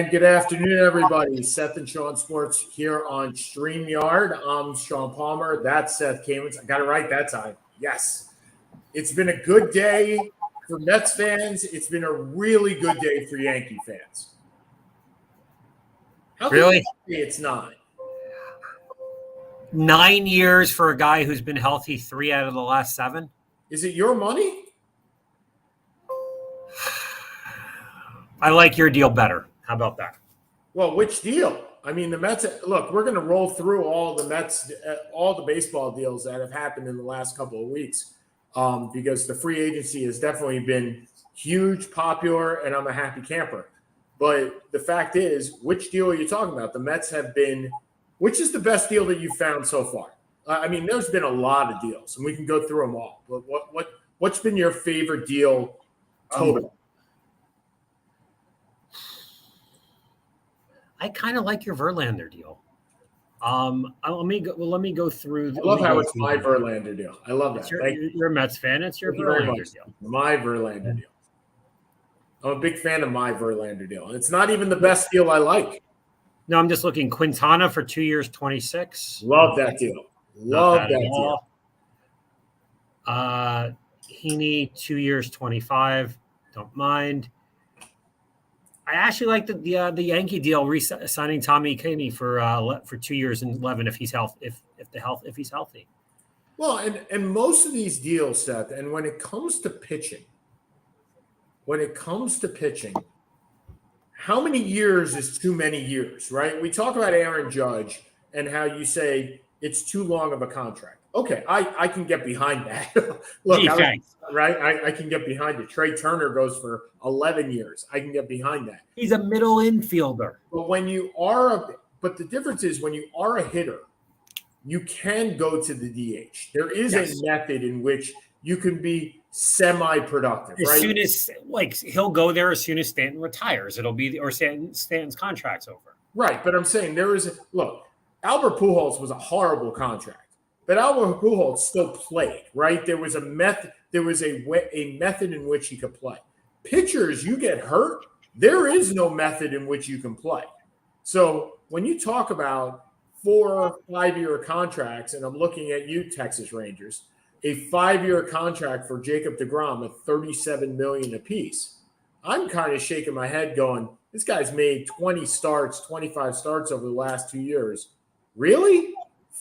And good afternoon, everybody. Seth and Sean Sports here on StreamYard. I'm Sean Palmer. That's Seth Kamens. I got it right that time. Yes. It's been a good day for Mets fans. It's been a really good day for Yankee fans. How Really? It's not. 9 years for a guy who's been healthy 3 out of the last 7. Is it your money? I like your deal better. How about that? Well, which deal? I mean, the Mets, look, we're going to roll through all the Mets, all the baseball deals that have happened in the last couple of weeks because the free agency has definitely been huge, popular, and I'm a happy camper. But the fact is, which deal are you talking about? The Mets have been – which is the best deal that you've found so far? I mean, there's been a lot of deals, and we can go through them all. But what's been your favorite deal total? I kind of like your Verlander deal. Let me go through. I love how it's my Verlander deal. I love that. You're a Mets fan. It's your Verlander deal. My Verlander deal. I'm a big fan of my Verlander deal. It's not even the best deal I like. No, I'm just looking. Quintana for 2 years, 26. Love that deal. Love that deal. Heaney, 2 years, 25. Don't mind. I actually like the Yankee deal, signing Tommy Kahney for 2 years and 11 if he's healthy. If he's healthy. Well, and most of these deals, Seth, and when it comes to pitching, how many years is too many years, right? We talk about Aaron Judge and how you say it's too long of a contract. Okay, I can get behind that. Look, I can get behind it. Trey Turner goes for 11 years. I can get behind that. He's a middle infielder. But the difference is when you are a hitter, you can go to the DH. There is a method in which you can be semi-productive. As soon as he'll go there as soon as Stanton retires. It'll be Stanton's contract's over. Right, but I'm saying Albert Pujols was a horrible contract. But Albert Pujols still played, right? There was a method. There was a method in which he could play. Pitchers, you get hurt, there is no method in which you can play. So when you talk about 4 or 5 year contracts, and I'm looking at you, Texas Rangers, a 5-year contract for Jacob deGrom at $37 million apiece, I'm kind of shaking my head, going, "This guy's made 25 starts over the last 2 years. Really?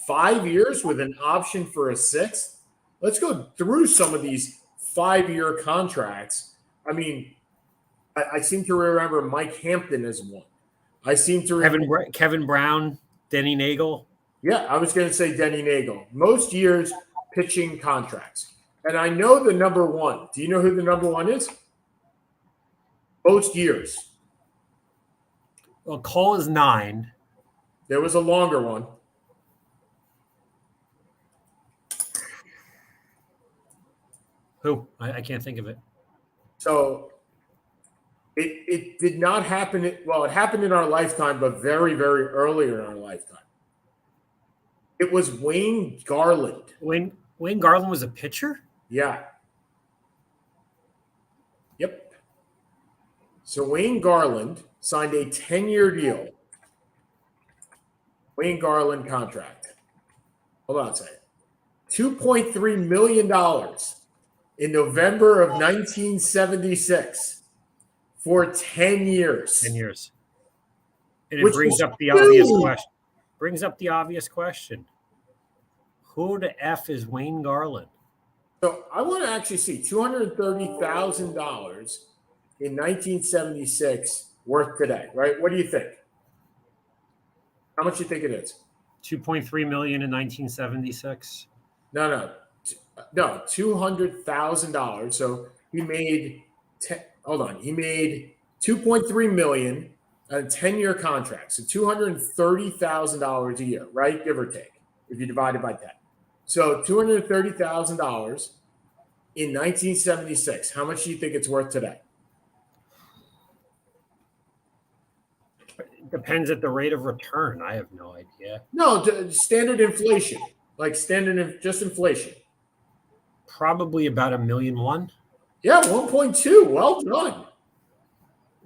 5 years with an option for a 6th? Let's go through some of these 5-year contracts. I mean, I seem to remember Mike Hampton as one. I seem to remember Kevin Brown, Denny Nagel. Yeah, I was going to say Denny Nagel. Most years pitching contracts. And I know the number one. Do you know who the number one is? Most years. Well, Cole is 9. There was a longer one. Who? I can't think of it. So it did not happen. Well, it happened in our lifetime, but very, very early in our lifetime. It was Wayne Garland. Wayne Garland was a pitcher? Yeah. Yep. So Wayne Garland signed a 10-year deal. Wayne Garland contract. Hold on a second. $2.3 million in November of 1976 for 10 years. 10 years. And it brings up the obvious question. Who the F is Wayne Garland? So I want to actually see $230,000 in 1976 worth today, right? What do you think? How much do you think it is? $2.3 million in 1976? No, $200,000. So he made he made $2.3 million on a 10-year contract. So $230,000 a year, right? Give or take, if you divide it by 10. So $230,000 in 1976. How much do you think it's worth today? It depends at the rate of return. I have no idea. No, standard inflation, just inflation. Probably about $1.1 million. Yeah, 1.2. Well done.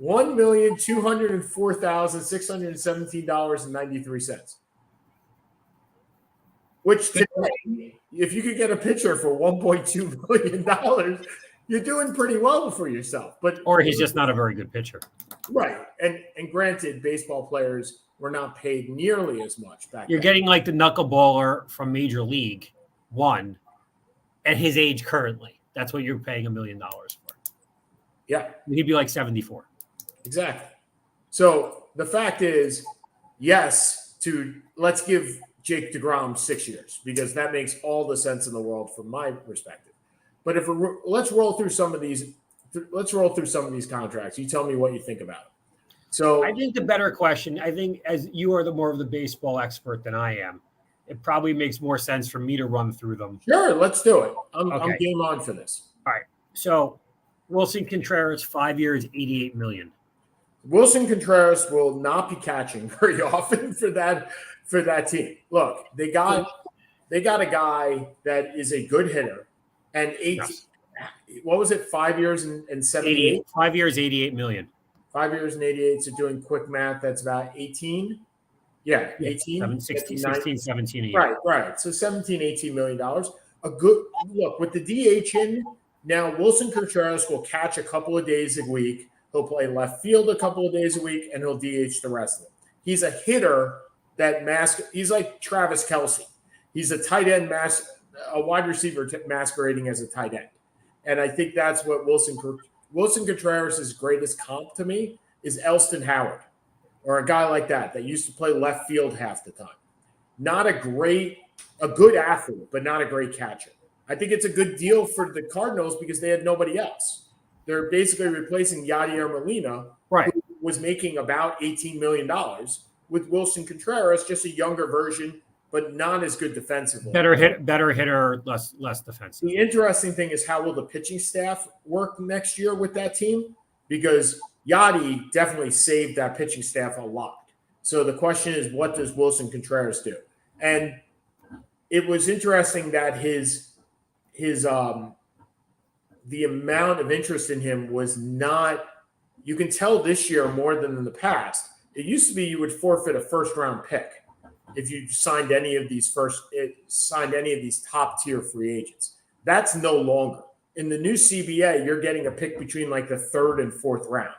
$1,204,617.93. Which today, if you could get a pitcher for $1.2 million, you're doing pretty well for yourself. Or he's just not a very good pitcher. Right. And granted, baseball players were not paid nearly as much back You're then. getting like the knuckleballer from Major League One at his age currently. That's what you're paying $1 million for. Yeah. He'd be like 74. Exactly. So the fact is, yes, let's give Jake DeGrom 6 years, because that makes all the sense in the world from my perspective. But let's roll through some of these contracts. You tell me what you think about it. So I think the better question, I think, as you are the more of the baseball expert than I am, it probably makes more sense for me to run through them. Sure, let's do it. I'm Okay. game on for this. All right. So Wilson Contreras, 5 years, $88 million. Wilson Contreras will not be catching very often for that team. Look, they got a guy that is a good hitter, and what was it? 5 years and 78? 5 years, $88 million. 5 years and 88. So doing quick math, that's about 18. Yeah, 18. 16, 17 a year. Right. So $17, $18 million. A good look with the DH in now. Wilson Contreras will catch a couple of days a week. He'll play left field a couple of days a week, and he'll DH the rest of it. He's a hitter he's like Travis Kelce. He's a tight end a wide receiver masquerading as a tight end. And I think that's what Wilson Contreras' greatest comp to me is Elston Howard, or a guy like that used to play left field half the time. Not a good athlete, but not a great catcher. I think it's a good deal for the Cardinals because they had nobody else. They're basically replacing Yadier Molina, right, who was making about $18 million, with Wilson Contreras, just a younger version, but not as good defensively. Better hitter, less defensive. The interesting thing is, how will the pitching staff work next year with that team? Because Yadi definitely saved that pitching staff a lot. So the question is, what does Wilson Contreras do? And it was interesting that the amount of interest in him was not, you can tell this year more than in the past. It used to be you would forfeit a first round pick if you signed any of these top tier free agents. That's no longer. In the new CBA, you're getting a pick between like the third and fourth round.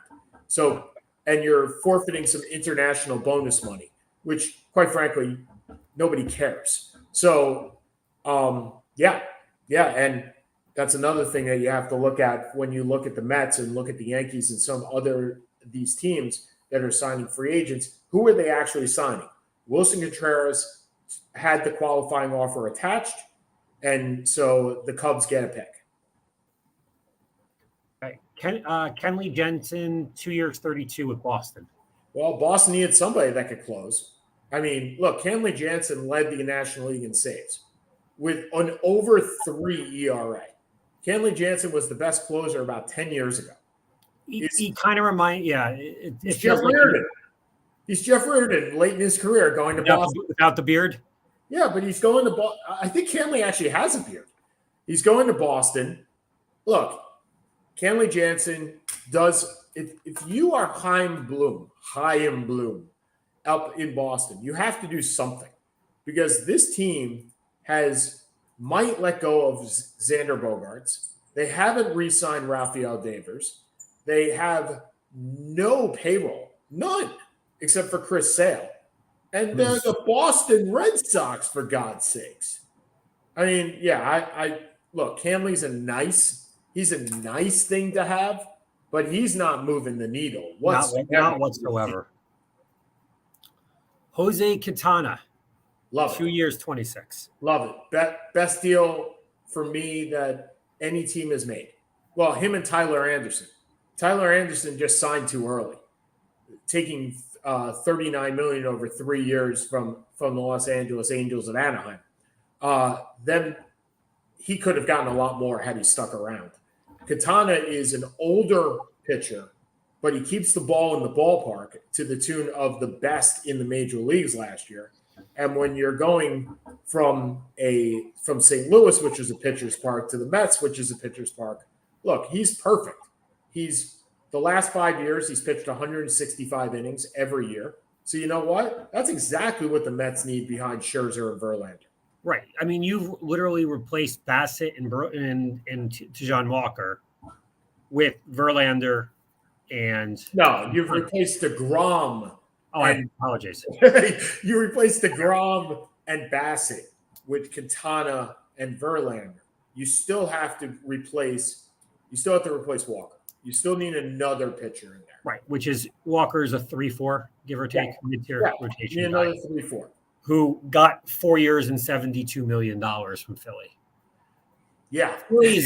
So, and you're forfeiting some international bonus money, which quite frankly, nobody cares. So, yeah. And that's another thing that you have to look at when you look at the Mets and look at the Yankees and some other these teams that are signing free agents. Who are they actually signing? Wilson Contreras had the qualifying offer attached, and so the Cubs get a pick. Right. Kenley Jensen, 2 years, 32 with Boston. Well, Boston needed somebody that could close. I mean, look, Kenley Jansen led the National League in saves with an over 3 ERA. Kenley Jansen was the best closer about 10 years ago. He kind of reminds, He's Jeff Reardon. He's Jeff Reardon late in his career going to Boston. Without the beard? Yeah, but he's going to Boston. I think Kenley actually has a beard. He's going to Boston. Look, Kenley Jansen does – if you are Chaim Bloom up in Boston, you have to do something, because this team might let go of Xander Bogaerts. They haven't re-signed Rafael Devers. They have no payroll, none, except for Chris Sale. And they're the Boston Red Sox, for God's sakes. I mean, yeah, look, Kenley's a nice thing to have, but he's not moving the needle whatsoever. Not whatsoever. Jose Quintana. Love it. 2 years, 26. Love it. Best deal for me that any team has made. Well, him and Tyler Anderson. Tyler Anderson just signed too early, taking $39 million over 3 years from the Los Angeles Angels of Anaheim. Then he could have gotten a lot more had he stuck around. Quintana is an older pitcher, but he keeps the ball in the ballpark to the tune of the best in the major leagues last year. And when you're going from St. Louis, which is a pitcher's park, to the Mets, which is a pitcher's park, look, he's perfect. He's The last 5 years, he's pitched 165 innings every year. So you know what? That's exactly what the Mets need behind Scherzer and Verlander. Right. I mean, you've literally replaced Bassett and Tejan Walker with Verlander and No, you've replaced DeGrom. Oh, I apologize. You replaced DeGrom and Bassett with Quintana and Verlander. You still have to replace Walker. You still need another pitcher in there. Right, which is Walker's a 3-4, give or take, mid-tier rotation. You need another 3-4. Who got 4 years and $72 million from Philly. Yeah. Philly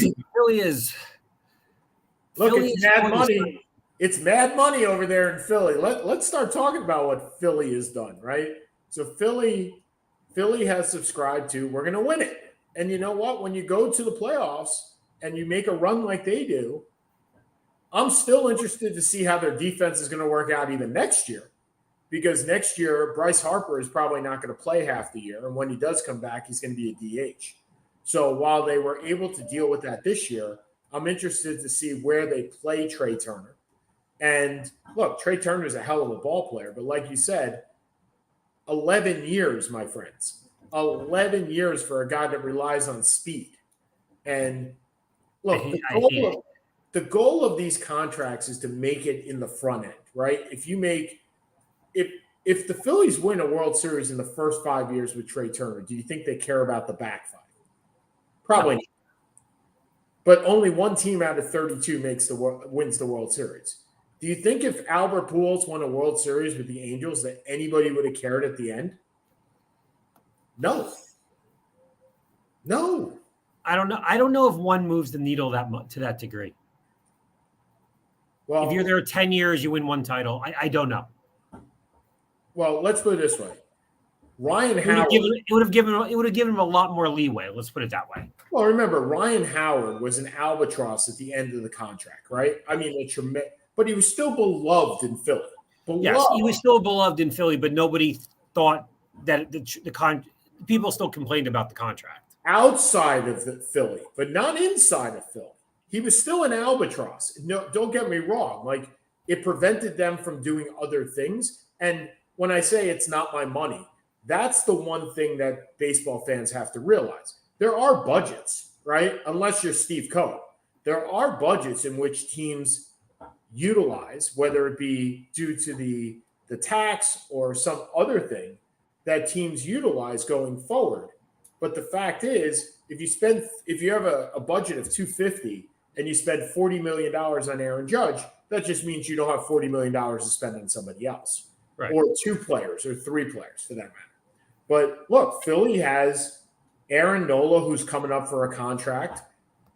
is Look, it's mad money. It's mad money over there in Philly. Let's start talking about what Philly has done, right? So Philly has subscribed to, we're going to win it. And you know what? When you go to the playoffs and you make a run like they do, I'm still interested to see how their defense is going to work out even next year. Because next year, Bryce Harper is probably not going to play half the year. And when he does come back, he's going to be a DH. So while they were able to deal with that this year, I'm interested to see where they play Trey Turner. And look, Trey Turner is a hell of a ball player. But like you said, 11 years, my friends. 11 years for a guy that relies on speed. And look, the goal of these contracts is to make it in the front end, right? If the Phillies win a World Series in the first 5 years with Trey Turner, do you think they care about the back five? Probably not. But only one team out of 32 wins the World Series. Do you think if Albert Pujols won a World Series with the Angels that anybody would have cared at the end? No. I don't know. I don't know if one moves the needle to that degree. Well, if you're there 10 years, you win one title. I don't know. Well, let's put it this way. Ryan Howard. It would have given him a lot more leeway. Let's put it that way. Well, remember, Ryan Howard was an albatross at the end of the contract, right? I mean, but he was still beloved in Philly. Yes, he was still beloved in Philly, but nobody thought that people still complained about the contract. Outside of Philly, but not inside of Philly. He was still an albatross. No, don't get me wrong. Like, it prevented them from doing other things. And when I say it's not my money, that's the one thing that baseball fans have to realize. There are budgets, right? Unless you're Steve Cohen. There are budgets in which teams utilize, whether it be due to the tax or some other thing that teams utilize going forward. But the fact is, if you have a budget of $250 and you spend $40 million on Aaron Judge, that just means you don't have $40 million to spend on somebody else. Right. Or two players or three players for that matter. But look, Philly has Aaron Nola, who's coming up for a contract.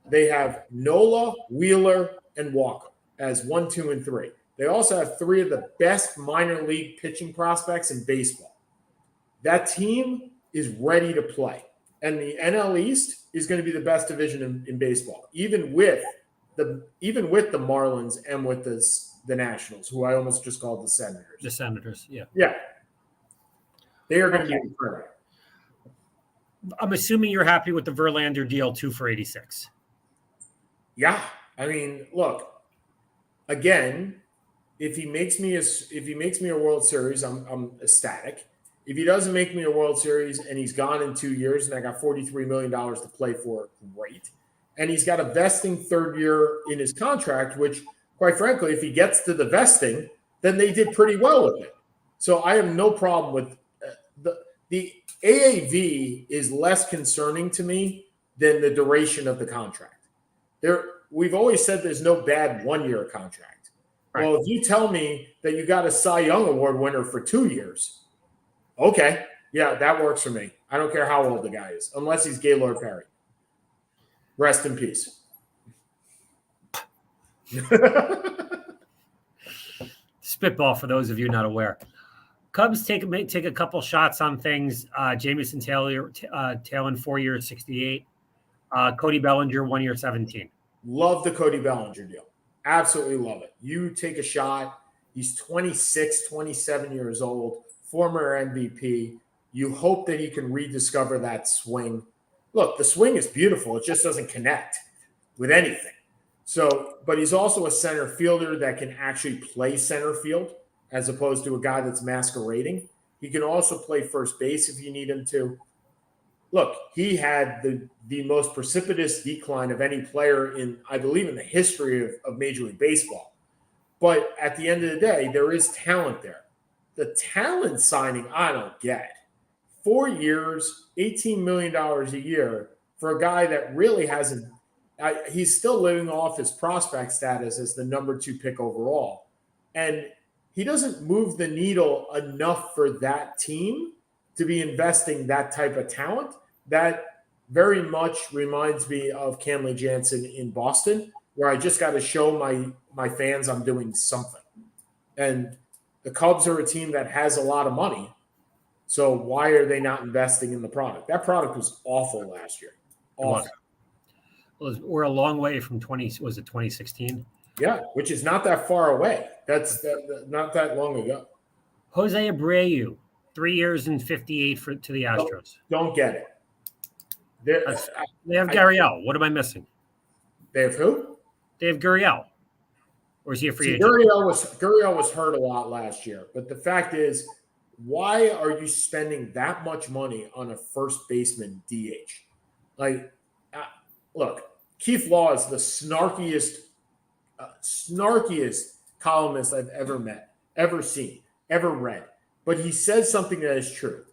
They have Nola, Wheeler, and Walker as 1, 2, and 3. They also have 3 of the best minor league pitching prospects in baseball. That team is ready to play. And the NL East is going to be the best division in baseball, even with the Marlins and with the Nationals, who I almost just called the Senators. The Senators, yeah. Yeah. They are going to be incredible. I'm assuming you're happy with the Verlander deal, 2 for $86. Yeah. I mean, look, again, if he makes me a World Series, I'm ecstatic. If he doesn't make me a World Series and he's gone in 2 years and I got $43 million to play for, great. And he's got a vesting third year in his contract, which, quite frankly, if he gets to the vesting, then they did pretty well with it. So I have no problem with the AAV is less concerning to me than the duration of the contract. We've always said there's no bad 1-year contract. Right. Well, if you tell me that you got a Cy Young Award winner for 2 years, okay, yeah, that works for me. I don't care how old the guy is, unless he's Gaylord Perry. Rest in peace. Spitball for those of you not aware. Cubs take a couple shots on things. Jamison Taylor, 4 years, 68. Cody Bellinger, 1 year, 17. Love the Cody Bellinger deal. Absolutely love it. You take a shot. He's 26, 27 years old, former MVP. You hope that he can rediscover that swing. Look, the swing is beautiful. It just doesn't connect with anything. So, but he's also a center fielder that can actually play center field as opposed to a guy that's masquerading. He can also play first base if you need him to. Look, he had the most precipitous decline of any player in, I believe, in the history of Major League Baseball. But at the end of the day, there is talent there. The talent signing, I don't get. 4 years, $18 million a year for a guy that really hasn't – he's still living off his prospect status as the number 2 pick overall. And he doesn't move the needle enough for that team to be investing that type of talent. That very much reminds me of Kenley Jansen in Boston, where I just got to show my fans I'm doing something. And the Cubs are a team that has a lot of money. So why are they not investing in the product? That product was awful last year. Awful. Well, we're a long way from 2016? Yeah, which is not that far away. That's not that long ago. Jose Abreu, 3 years and 58 to the Astros. Don't get it. They have Gurriel. What am I missing? They have who? They have Gurriel. Or is he a free agent? Gurriel was hurt a lot last year. But the fact is, why are you spending that much money on a first baseman DH? Look, Keith Law is the snarkiest columnist I've ever met, ever seen, ever read. But he says something that is true.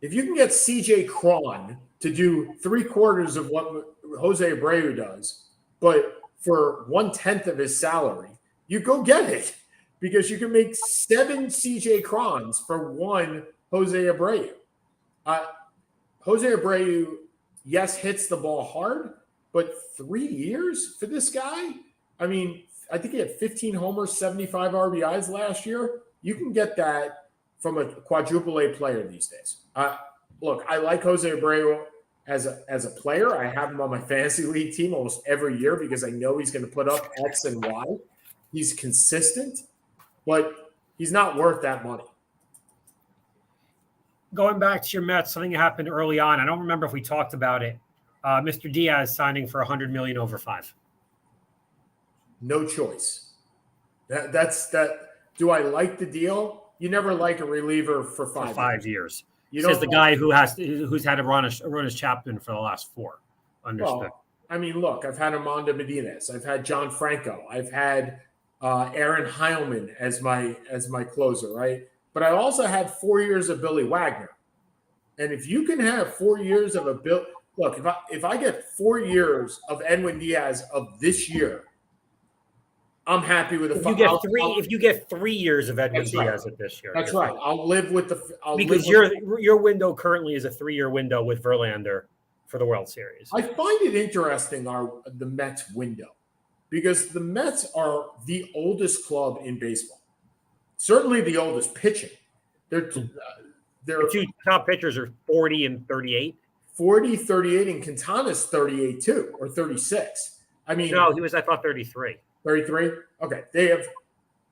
If you can get CJ Cron to do 3/4 of what Jose Abreu does, but for 1/10 of his salary, you go get it because you can make 7 CJ Crons for 1 Jose Abreu. Jose Abreu, yes, hits the ball hard, but 3 years for this guy? I mean, I think he had 15 homers, 75 RBIs last year. You can get that from a quadruple A player these days. Look, I like Jose Abreu as a player. I have him on my fantasy league team almost every year because I know he's going to put up X and Y. He's consistent, but he's not worth that money. Going back to your Mets, something happened early on. I don't remember if we talked about it. Mr. Diaz signing for $100 million over 5. No choice. That's that. Do I like the deal? You never like a reliever for 5 years. You says the guy who's had to run his Chapman for the last 4. Understood. Well, I mean, look, I've had Armando Medina. I've had John Franco. I've had Aaron Heilman as my closer, right? But I also had 4 years of Billy Wagner. And if you can have 4 years of look, if I get 4 years of Edwin Diaz of this year, I'm happy with if you get 3 years of Edwin Diaz of this year. That's right. I'll live with because your window currently is a 3-year window with Verlander for the World Series. I find it interesting the Mets window because the Mets are the oldest club in baseball. Certainly the oldest pitching. Their 2 top pitchers are 40 and 38. 40, 38, and Quintana's 38 too, or 36. I mean, no, he was, I thought, 33. 33? Okay.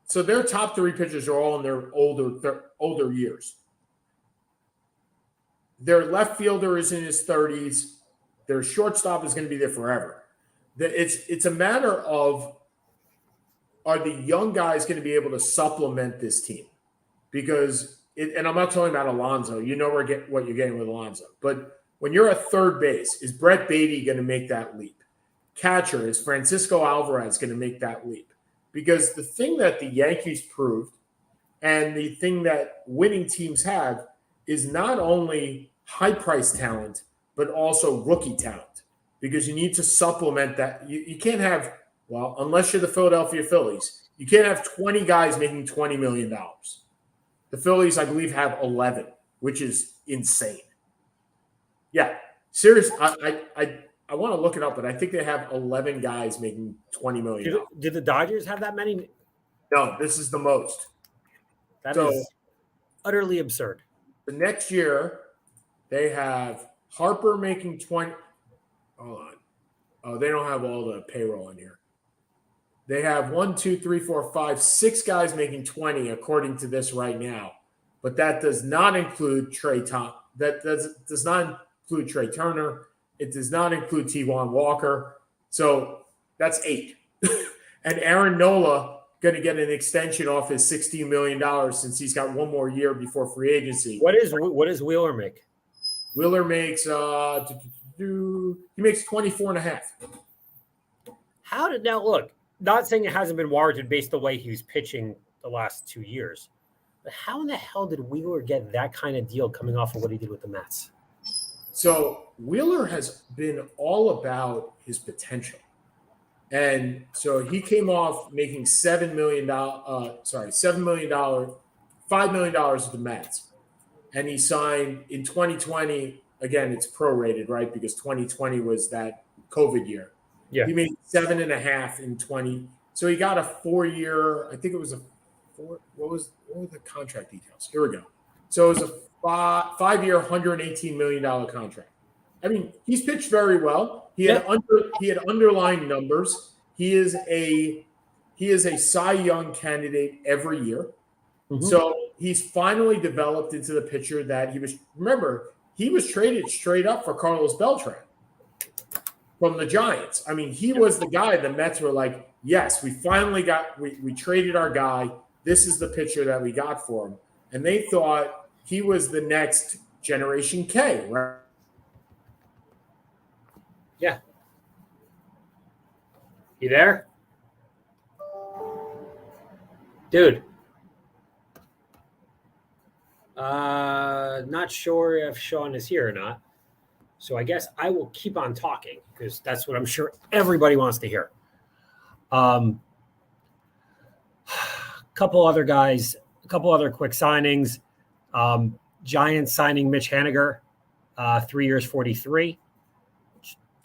So their top 3 pitchers are all in their older years. Their left fielder is in his 30s. Their shortstop is going to be there forever. It's a matter of, are the young guys going to be able to supplement this team? Because and I'm not talking about Alonso. You know what you're getting with Alonso. But when you're at third base, is Brett Beatty going to make that leap? Catcher, is Francisco Alvarez going to make that leap? Because the thing that the Yankees proved and the thing that winning teams have is not only high-priced talent, but also rookie talent. Because you need to supplement that. You can't have, well, unless you're the Philadelphia Phillies, you can't have 20 guys making $20 million. The Phillies, I believe, have 11, which is insane. Yeah, seriously, I want to look it up, but I think they have 11 guys making $20 million. Did the Dodgers have that many? No, this is the most. That is utterly absurd. The next year, they have Harper making 20. Hold on. Oh, they don't have all the payroll in here. They have 1, 2, 3, 4, 5, 6 guys making 20, according to this right now. But that does not include Trey Turner. It does not include T1 Walker. So that's 8. And Aaron Nola going to get an extension off his $16 million since he's got one more year before free agency. What does Wheeler make? Wheeler makes he makes 24 and a half. How did now look? Not saying it hasn't been warranted based on the way he was pitching the last 2 years, but how in the hell did Wheeler get that kind of deal coming off of what he did with the Mets? So Wheeler has been all about his potential. And so he came off making $7 million, $5 million with the Mets. And he signed in 2020, again, it's prorated, right? Because 2020 was that COVID year. Yeah. He made 7.5 in 20. So he got a 4-year, I think it was a 4. What were the contract details? Here we go. So it was a 5-year, $118 million contract. I mean, he's pitched very well. He had underlying numbers. He is a Cy Young candidate every year. Mm-hmm. So he's finally developed into the pitcher that he was. Remember, he was traded straight up for Carlos Beltran from the Giants. I mean, he was the guy the Mets were like, yes, we finally got. We traded our guy. This is the pitcher that we got for him, and they thought he was the next Generation K, right? Yeah. You there? Dude. Not sure if Sean is here or not. So I guess I will keep on talking because that's what I'm sure everybody wants to hear. Couple other guys, a couple other quick signings. Giants signing Mitch Haniger, 3 years, 43.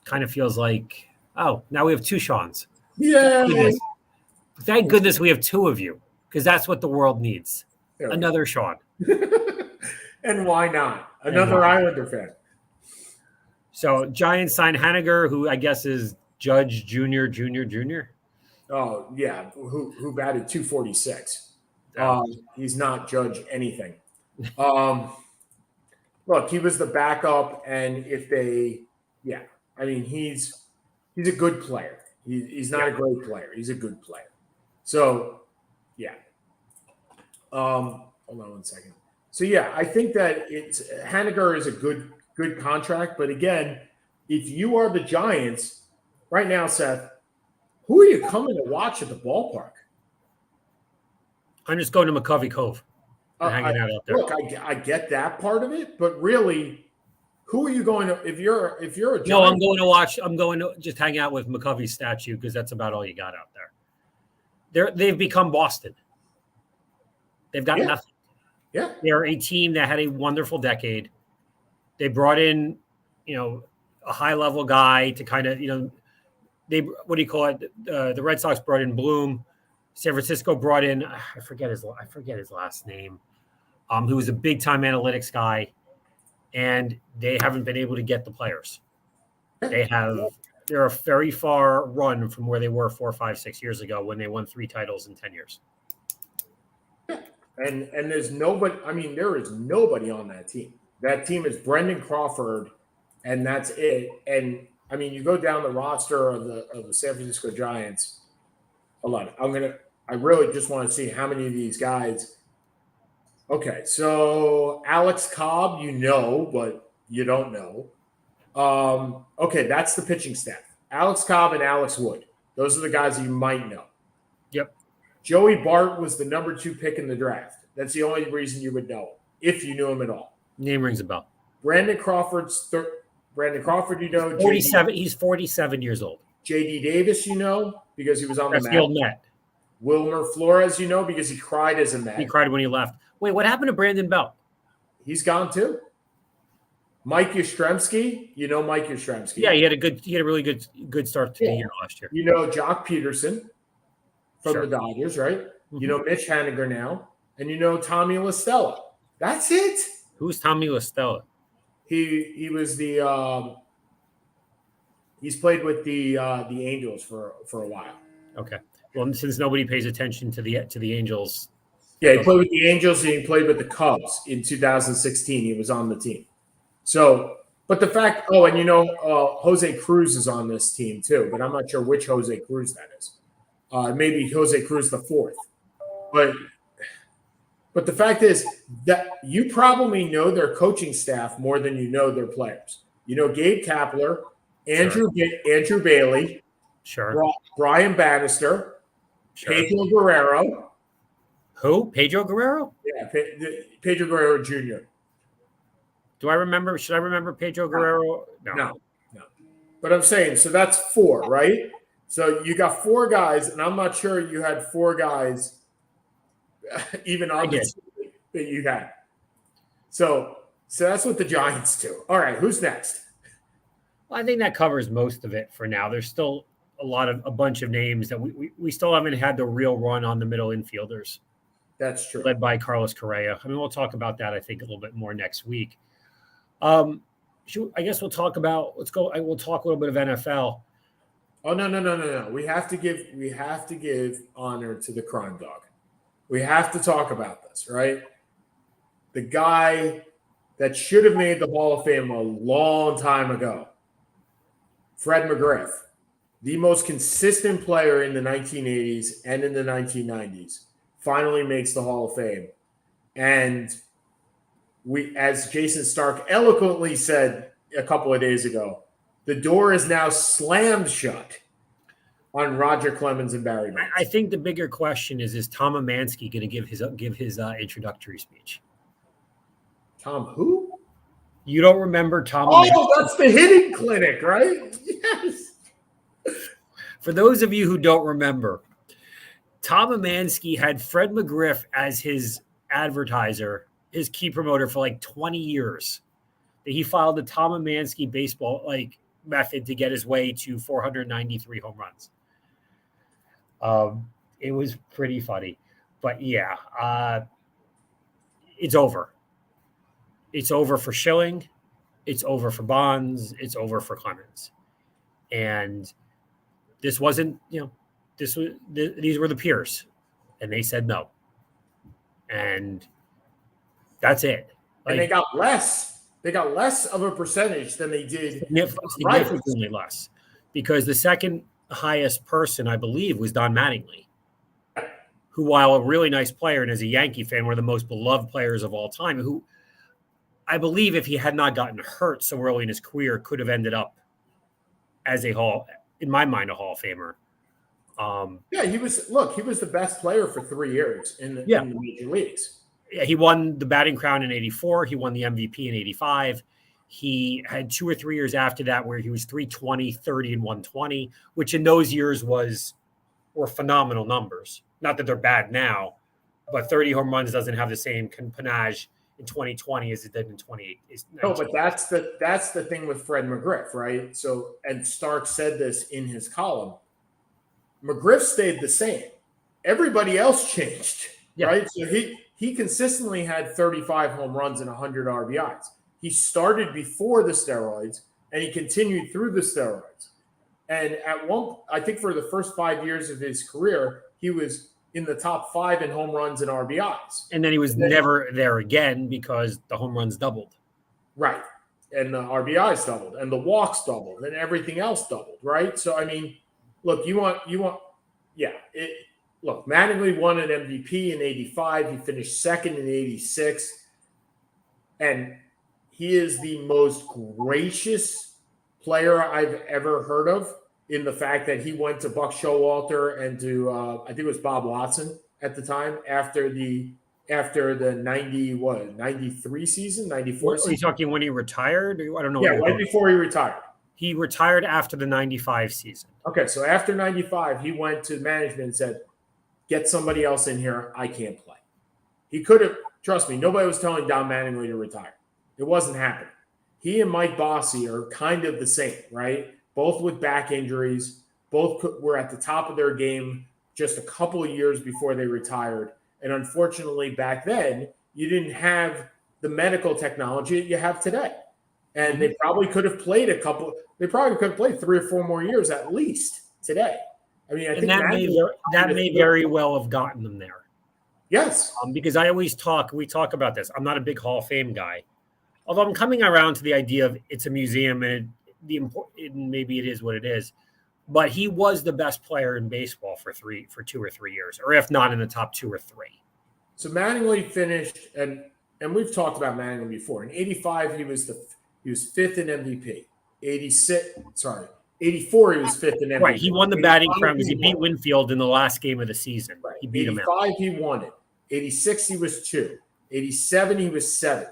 Kind of feels like, oh, now we have two Seans. Yeah. Thank goodness we have two of you, because that's what the world needs. Yeah. Another Sean. And why not? Another Islander fan. So Giants signed Haniger, who I guess is Judge Jr. Oh, yeah, who batted 246. He's not Judge anything. Look, he was the backup, and I mean, he's a good player. He's not a great player. He's a good player. So, yeah. Hold on one second. So, yeah, I think that Haniger is a good contract. But, again, if you are the Giants right now, Seth, who are you coming to watch at the ballpark? I'm just going to McCovey Cove and hanging out there. Look, I get that part of it, but really – who are you going to? If you're a Giant, no, I'm going to just hang out with McCovey's statue because that's about all you got out there. They've become Boston. They've got nothing. Yeah, they're a team that had a wonderful decade. They brought in, a high level guy to kind of, the Red Sox brought in Bloom. San Francisco brought in I forget his last name. Who was a big time analytics guy. And they haven't been able to get the players. They're a very far run from where they were 4, 5, 6 years ago when they won 3 titles in 10 years. And there's nobody. I mean, there is nobody on that team. That team is Brendan Crawford, and that's it. And I mean, you go down the roster of the San Francisco Giants. Hold on, I really just want to see how many of these guys. Okay, so Alex Cobb, but you don't know. Okay, that's the pitching staff. Alex Cobb and Alex Wood. Those are the guys you might know. Yep. Joey Bart was the number 2 pick in the draft. That's the only reason you would know him, if you knew him at all. Name rings a bell. Brandon Crawford, 47. He's 47 years old. J.D. Davis, because he was on the Met. Wilmer Flores, because he cried as a Met. He cried when he left. Wait, what happened to Brandon Belt? He's gone too. Mike Yastrzemski, Mike Yastrzemski. Yeah, he had a really good start to the year last year. Jock Peterson from the Dodgers, right? Mm-hmm. Mitch Haniger now, and Tommy LaStella. That's it. Who's Tommy LaStella? He was the he's played with the Angels for a while. Okay. Well, since nobody pays attention to the Angels. Yeah, he played with the Angels and he played with the Cubs in 2016. He was on the team. So, but the fact, Jose Cruz is on this team too, but I'm not sure which Jose Cruz that is. maybe Jose Cruz the fourth. But the fact is that you probably know their coaching staff more than you know their players. You know Gabe Kapler, Andrew Bailey, sure, Brian Bannister, sure. Pedro Guerrero. Who? Pedro Guerrero? Yeah, Pedro Guerrero Jr. Do I remember? Should I remember Pedro Guerrero? No. But I'm saying, so that's four, right? So you got four guys, and I'm not sure you had four guys even on the team that you had. So that's what the Giants do. All right, who's next? Well, I think that covers most of it for now. There's still a bunch of names that we still haven't had the real run on the middle infielders. That's true. Led by Carlos Correa. I mean, we'll talk about that, I think, a little bit more next week. I guess we'll talk about. We'll talk a little bit of NFL. Oh no! We have to give honor to the crime dog. We have to talk about this, right? The guy that should have made the Hall of Fame a long time ago, Fred McGriff, the most consistent player in the 1980s and in the 1990s, finally makes the Hall of Fame, and we, as Jason Stark eloquently said a couple of days ago, the door is now slammed shut on Roger Clemens and Barry Bonds. I think the bigger question is Tom Amansky going to give his introductory speech? Tom who? You don't remember Tom? Oh, that's the hitting clinic, right? Yes. For those of you who don't remember, Tom Amansky had Fred McGriff as his advertiser, his key promoter for like 20 years. He filed the Tom Amansky baseball method to get his way to 493 home runs. It was pretty funny, but yeah, it's over. It's over for Schilling. It's over for Bonds. It's over for Clemens. And this wasn't, these were the peers, and they said no. And that's it. And they got less. They got less of a percentage than they did. Significantly less. Because the second highest person, I believe, was Don Mattingly, who, while a really nice player and as a Yankee fan, one of the most beloved players of all time, who I believe if he had not gotten hurt so early in his career could have ended up as in my mind, a Hall of Famer. He was the best player for 3 years in the major leagues. Yeah, he won the batting crown in 84. He won the MVP in 85. He had 2 or 3 years after that where he was 320, 30, and 120, which in those years were phenomenal numbers. Not that they're bad now, but 30 home runs doesn't have the same panache in 2020 as it did in 2018. No, but that's the thing with Fred McGriff, right? So, and Stark said this in his column. McGriff stayed the same. Everybody else changed, right? So he consistently had 35 home runs and 100 RBIs. He started before the steroids, and he continued through the steroids. And I think for the first 5 years of his career, he was in the top 5 in home runs and RBIs. And then he was never there again because the home runs doubled. Right. And the RBIs doubled, and the walks doubled, and everything else doubled, right? So, I mean, look, look, Mattingly won an MVP in 85. He finished second in 86. And he is the most gracious player I've ever heard of in the fact that he went to Buck Showalter and to, I think it was Bob Watson at the time after the 93 season, 94 season. Are you talking when he retired? I don't know. Yeah, right before he retired. He retired after the 95 season. Okay, so after 95, he went to management and said, get somebody else in here. I can't play. He could have, trust me, nobody was telling Don Mattingly to retire. It wasn't happening. He and Mike Bossy are kind of the same, right? Both with back injuries. Both were at the top of their game just a couple of years before they retired. And unfortunately, back then, you didn't have the medical technology that you have today. And they probably could have played 3 or 4 more years at least today. I mean, I think that may very well have gotten them there. Yes. Because we talk about this. I'm not a big Hall of Fame guy. Although I'm coming around to the idea of it's a museum and maybe it is what it is. but he was the best player in baseball for 2 or 3 years, or if not in the top 2 or 3. So Mattingly finished, and we've talked about Mattingly before. In '85, he was fifth in MVP. 84, he was fifth in MVP. Right, he won the batting crown because he beat Winfield in the last game of the season. Right. He beat him out. 85, he won it. 86, he was 2. 87, he was 7th.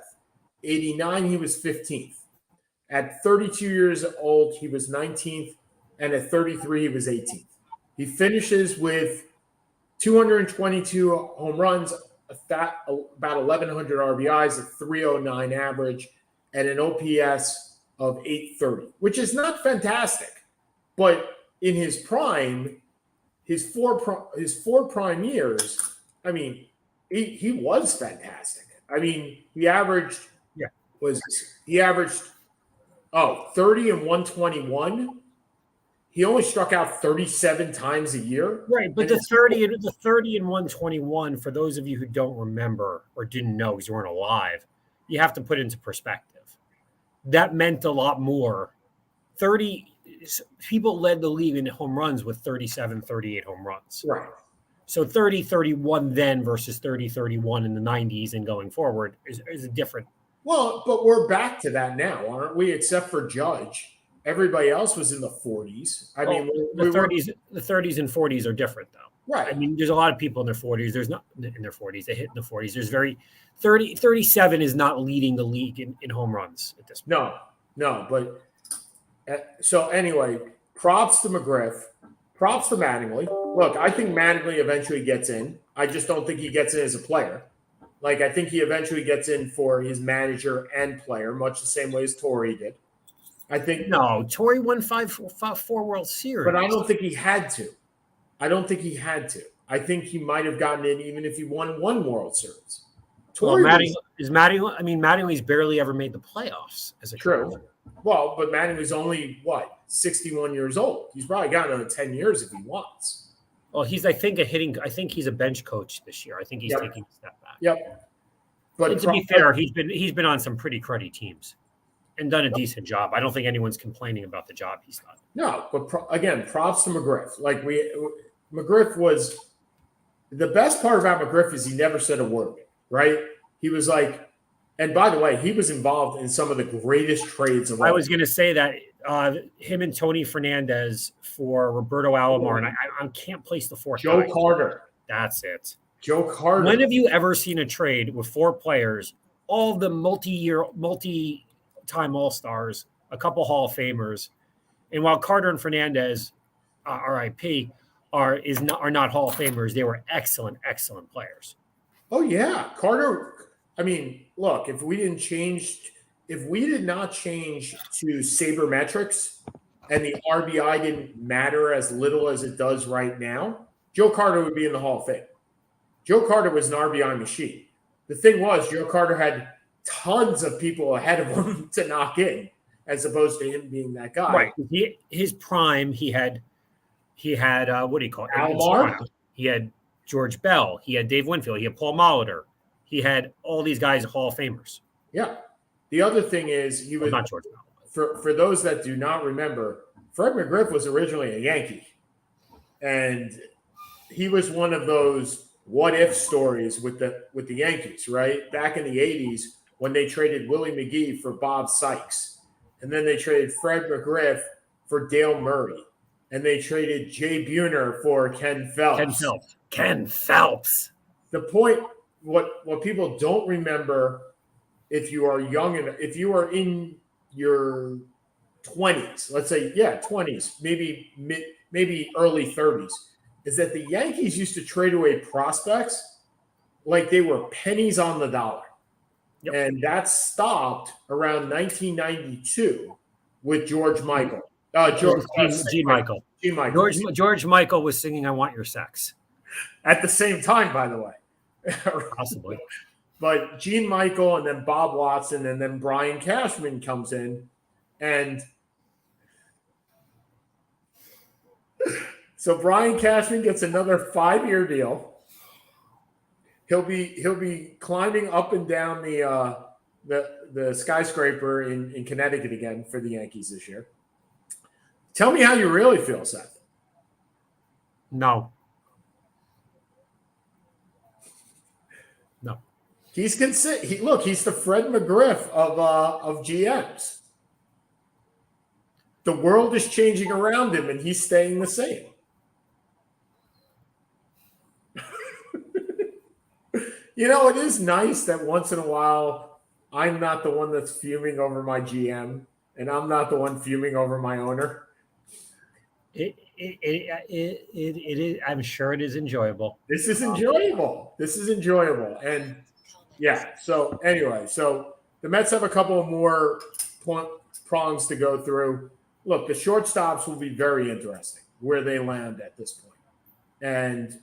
89, he was 15th. At 32 years old, he was 19th, and at 33, he was 18th. He finishes with 222 home runs, about 1,100 RBIs, a 309 average, and an OPS of 830, which is not fantastic. But in his prime, his four prime years, I mean, he was fantastic. I mean, he averaged 30 and 121. He only struck out 37 times a year. Right, but the 30 and 121, for those of you who don't remember or didn't know because you weren't alive, you have to put into perspective. That meant a lot more. 30 people led the league in home runs with 37, 38 home runs. Right. So 30, 31 then versus 30, 31 in the 90s and going forward is a different. Well, but we're back to that now, aren't we? Except for Judge. Everybody else was in the 40s. I mean, the 30s and 40s are different, though. Right. I mean, there's a lot of people in their 40s. There's not in their 40s. They hit in the 40s. There's 37 is not leading the league in home runs at this point. No. But so anyway, props to McGriff. Props to Mattingly. Look, I think Mattingly eventually gets in. I just don't think he gets in as a player. Like, I think he eventually gets in for his manager and player, much the same way as Torrey did. I think Torrey won 4 World Series, but I don't think he had to. I think he might have gotten in even if he won 1 World Series. Mattingly's barely ever made the playoffs as a true. coach. Well, but Mattingly's only 61 years old. He's probably got another 10 years if he wants. Well, I think he's a bench coach this year. I think he's taking a step back. Yep. But to be fair, he's been on some pretty cruddy teams and done a decent job. I don't think anyone's complaining about the job he's done. No, but again, props to McGriff. Like McGriff was the best part about McGriff is he never said a word, right? He was like, and by the way, he was involved in some of the greatest trades of all. I was going to say that him and Tony Fernandez for Roberto Alomar, and I can't place the fourth. Joe Carter. That's it. Joe Carter. When have you ever seen a trade with 4 players, all of the multi-time All-Stars, a couple Hall of Famers, and while Carter and Fernandez, RIP, are not Hall of Famers, they were excellent players. Oh yeah, Carter. I mean, look, if we did not change to sabermetrics and the RBI didn't matter as little as it does right now, Joe Carter would be in the Hall of Fame. Joe Carter was an RBI machine. The thing was, Joe Carter had tons of people ahead of him to knock in, as opposed to him being that guy. Right. His prime, he had what do you call it? Alomar. He had George Bell. He had Dave Winfield. He had Paul Molitor. He had all these guys Hall of Famers. Yeah. The other thing is he was not George Bell. For those that do not remember, Fred McGriff was originally a Yankee, and he was one of those what if stories with the Yankees, right? Back in the 80s when they traded Willie McGee for Bob Sykes, and then they traded Fred McGriff for Dale Murray, and they traded Jay Buhner for Ken Phelps. Ken Phelps. The point, what people don't remember, if you are young and if you are in your 20s, let's say 20s, maybe early 30s, is that the Yankees used to trade away prospects like they were pennies on the dollar. Yep. And that stopped around 1992 with George Michael. G. Michael. George Michael was singing "I Want Your Sex" at the same time, by the way. Possibly. But Gene Michael and then Bob Watson and then Brian Cashman comes in, and so Brian Cashman gets another 5-year deal. He'll be climbing up and down the skyscraper in Connecticut again for the Yankees this year. Tell me how you really feel, Seth. No. He's look, he's the Fred McGriff of GMs. The world is changing around him, and he's staying the same. You know, it is nice that once in a while I'm not the one that's fuming over my GM, and I'm not the one fuming over my owner. It is. I'm sure it is enjoyable. This is enjoyable. And yeah. So anyway, so the Mets have a couple of more prongs to go through. Look, the shortstops will be very interesting where they land at this point. And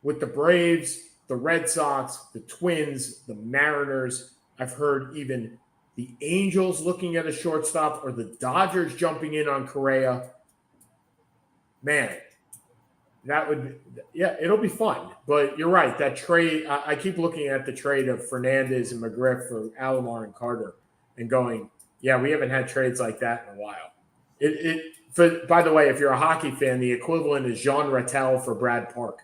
with the Braves, the Red Sox, the Twins, the Mariners, I've heard even the Angels looking at a shortstop or the Dodgers jumping in on Correa. Man, that would, it'll be fun. But you're right, that trade, I keep looking at the trade of Fernandez and McGriff for Alomar and Carter and going, yeah, we haven't had trades like that in a while. By the way, if you're a hockey fan, the equivalent is Jean Rattel for Brad Park.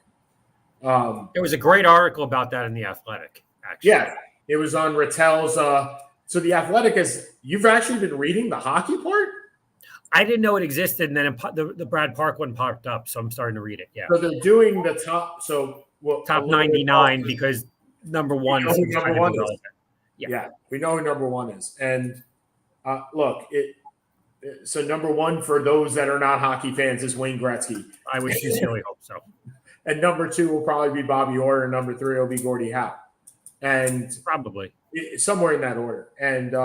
There was a great article about that in The Athletic, actually. Yeah, it was on Rattel's. So The Athletic is, you've actually been reading the hockey part? I didn't know it existed, and then the Brad Park one popped up, so I'm starting to read it. Yeah. So they're doing the top. Top 99 because number one is number one is. Yeah, we know who number one is, and look, so number one for those that are not hockey fans is Wayne Gretzky. I would sincerely hope so. And number two will probably be Bobby Orr, and number three will be Gordie Howe, and probably somewhere in that order. And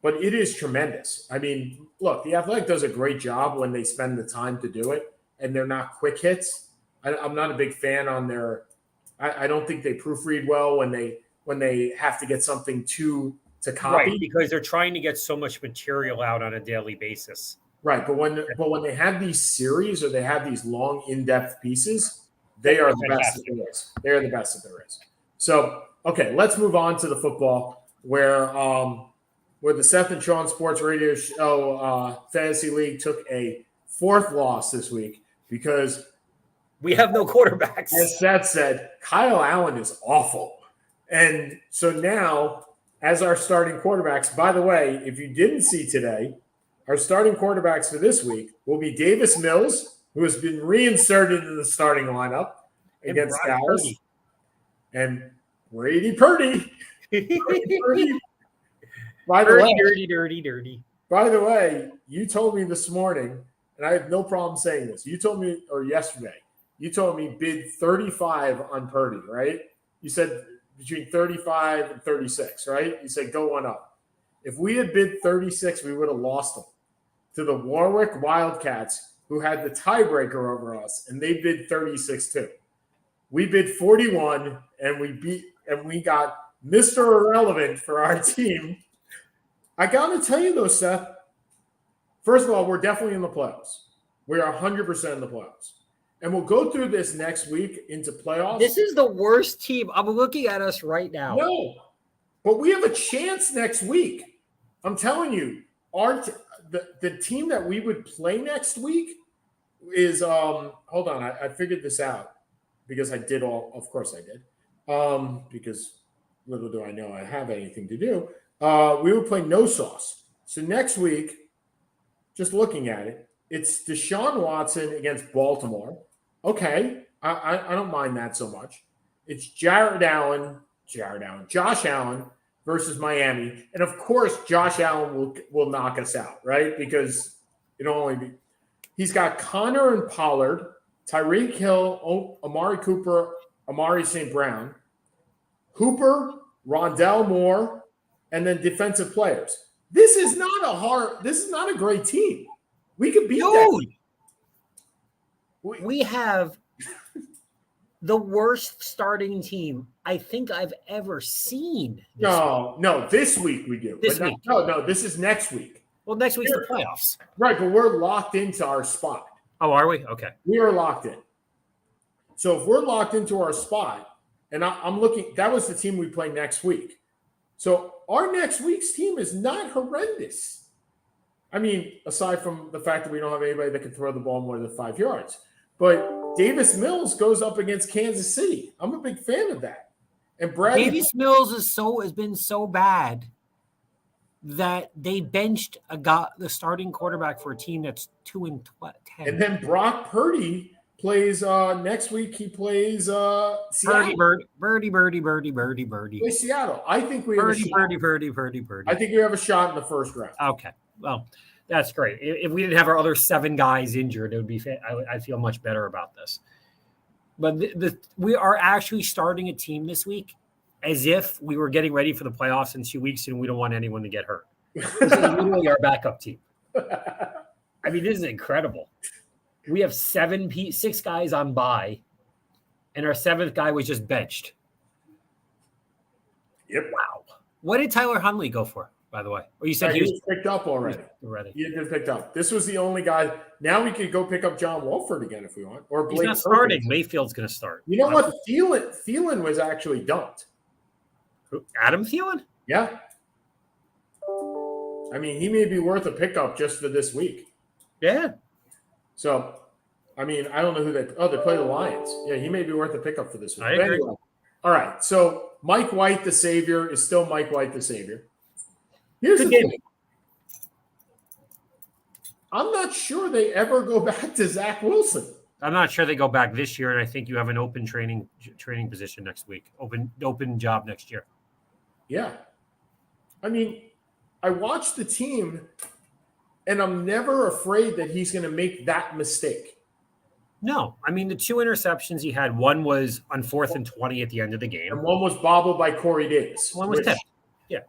but it is tremendous. I mean, look, the Athletic does a great job when they spend the time to do it, and they're not quick hits. I'm not a big fan on their. I don't think they proofread well when they have to get something to copy, right, because they're trying to get so much material out on a daily basis. Right, but when they have these series or they have these long, in-depth pieces, they are the best that there is. They are the best that there is. So, okay, let's move on to the football where the Seth and Sean Sports Radio Show Fantasy League took a fourth loss this week because we have no quarterbacks. As Seth said, Kyle Allen is awful. And so now, as our starting quarterbacks, by the way, if you didn't see today, our starting quarterbacks for this week will be Davis Mills, who has been reinserted in the starting lineup against Dallas, and Brady Purdy. Purdy. By the way, dirty. By the way, you told me this morning, and I have no problem saying this. You told me, or yesterday, you told me bid 35 on Purdy, right? You said between 35 and 36, right? You said go one up. If we had bid 36, we would have lost them to the Warwick Wildcats, who had the tiebreaker over us, and they bid 36 too. We bid 41, and we got Mr. Irrelevant for our team. I got to tell you though, Seth, first of all, we're definitely in the playoffs. We are 100% in the playoffs. And we'll go through this next week into playoffs. This is the worst team. I'm looking at us right now. No, but we have a chance next week. I'm telling you, the team that we would play next week is hold on, I figured this out because I did of course I did. Because little do I know I have anything to do. We would play no sauce. So next week, just looking at it, it's Deshaun Watson against Baltimore. Okay, I don't mind that so much. It's Josh Allen versus Miami. And of course, Josh Allen will knock us out, right? Because it'll only be – he's got Connor and Pollard, Tyreek Hill, Amari Cooper, Amari St. Brown, Hooper, Rondell Moore, and then defensive players. This is not a great team. We could beat that. We have the worst starting team I think I've ever seen. No, this week we do. This week. No, this is next week. Well, next week's the playoffs. Right, but we're locked into our spot. Oh, are we? Okay. We are locked in. So if we're locked into our spot, and I'm looking, that was the team we play next week. So our next week's team is not horrendous. I mean, aside from the fact that we don't have anybody that can throw the ball more than 5 yards. But Davis Mills goes up against Kansas City. I'm a big fan of that. And Bradley Davis Mills has been so bad that they benched the starting quarterback for a team that's 2-10. And then Brock Purdy plays next week. He plays Seattle. Birdie. Plays Seattle. I think we have a shot. Birdie. I think we have a shot in the first round. Okay, well, that's great. If we didn't have our other 7 guys injured, it would be. I feel much better about this. But we are actually starting a team this week as if we were getting ready for the playoffs in 2 weeks, and we don't want anyone to get hurt. This is literally our backup team. I mean, this is incredible. We have 6 guys on bye, and our 7th guy was just benched. Yep. Wow. What did Tyler Huntley go for, by the way? Or you said he was picked up already. He had been picked up. This was the only guy. Now we could go pick up John Wolford again if we want. Or Blake He's not starting. Mayfield's going to start. You know what? Thielen was actually dumped. Adam Thielen? Yeah. I mean, he may be worth a pickup just for this week. Yeah. So, I mean, I don't know who they play the Lions. Yeah, he may be worth a pickup for this week. I agree. Anyway, all right. So, Mike White, the savior, is still Mike White, the savior. Here's the thing. I'm not sure they ever go back to Zach Wilson. I'm not sure they go back this year, and I think you have an open training position next week. Open job next year. Yeah. I mean, I watched the team, and I'm never afraid that he's going to make that mistake. No. I mean, the 2 interceptions he had, one was on 4th and 20 at the end of the game. And one was bobbled by Corey Davis. One was tipped. Yeah.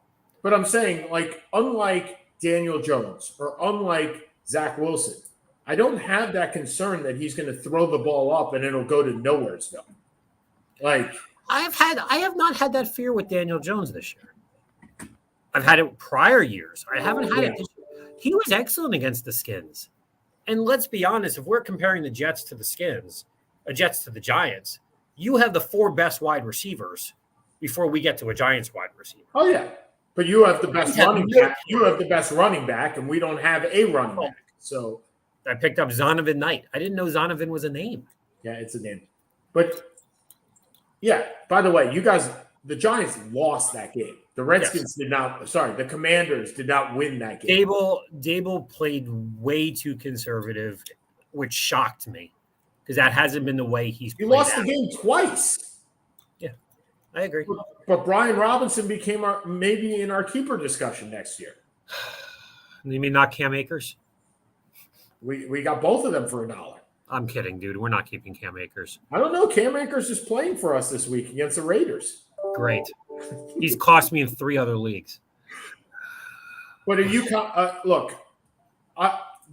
But I'm saying, like, unlike Daniel Jones or unlike Zach Wilson, I don't have that concern that he's going to throw the ball up and it'll go to Nowheresville. Like, I have not had that fear with Daniel Jones this year. I've had it prior years. I haven't had it this year. He was excellent against the Skins. And let's be honest, if we're comparing the Jets to the Skins, Jets to the Giants, you have the 4 best wide receivers before we get to a Giants wide receiver. Oh, yeah. But you have the best running back. You have the best running back, and we don't have a running back. So I picked up Zonovan Knight. I didn't know Zonovan was a name. Yeah, it's a name. But, yeah, by the way, you guys, the Giants lost that game. The Redskins did not – sorry, the Commanders did not win that game. Dable played way too conservative, which shocked me because that hasn't been the way he's played. You lost the game twice. Yeah, I agree. But Brian Robinson became maybe in our keeper discussion next year. You mean not Cam Akers? We got both of them for $1. I'm kidding, dude. We're not keeping Cam Akers. I don't know. Cam Akers is playing for us this week against the Raiders. Great. He's cost me in 3 other leagues. But are you look?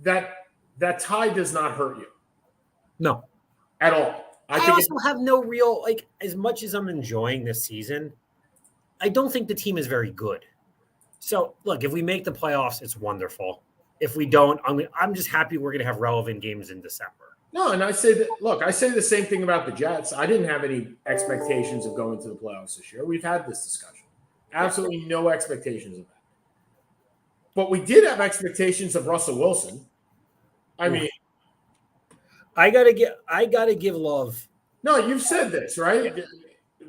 That tie does not hurt you. No, at all. I also have no real as much as I'm enjoying this season. I don't think the team is very good. So look, if we make the playoffs, it's wonderful. If we don't, I'm just happy we're going to have relevant games in December. No, and I say that. Look, I say the same thing about the Jets. I didn't have any expectations of going to the playoffs this year. We've had this discussion. Absolutely no expectations of that. But we did have expectations of Russell Wilson. I mean, I gotta give love. No, you've said this, right?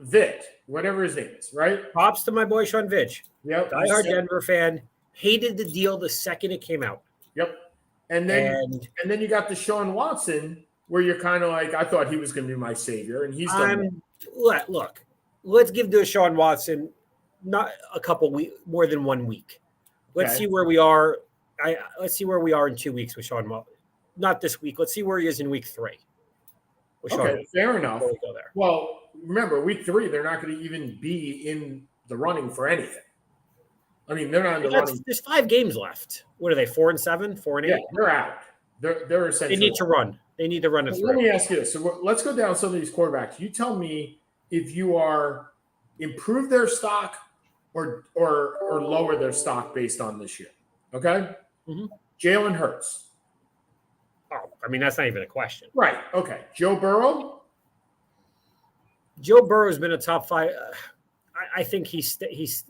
Vitt, whatever his name is, right? Props to my boy Sean Vidge. Yep. Diehard Denver fan. Hated the deal the second it came out. Yep. And then you got Deshaun Watson, where you're kind of like, I thought he was going to be my savior, and he's done. Look, let's give Deshaun Watson not a couple weeks, more than 1 week. Let's see where we are. Let's see where we are in 2 weeks with Sean Watson. Not this week. Let's see where he is in week 3. Okay, fair enough. We go there. Well, remember, week 3, they're not going to even be in the running for anything. I mean, they're not in the running. There's 5 games left. What are they? 4-7, 4-8? Yeah, they're out. They're essentially. They need to run. They need to run it through. Let me ask you this. So let's go down some of these quarterbacks. You tell me if you are improve their stock or lower their stock based on this year. Okay? Mm-hmm. Jalen Hurts. Oh, I mean, that's not even a question. Right. Okay. Joe Burrow. Joe Burrow's been a top 5. I think he stays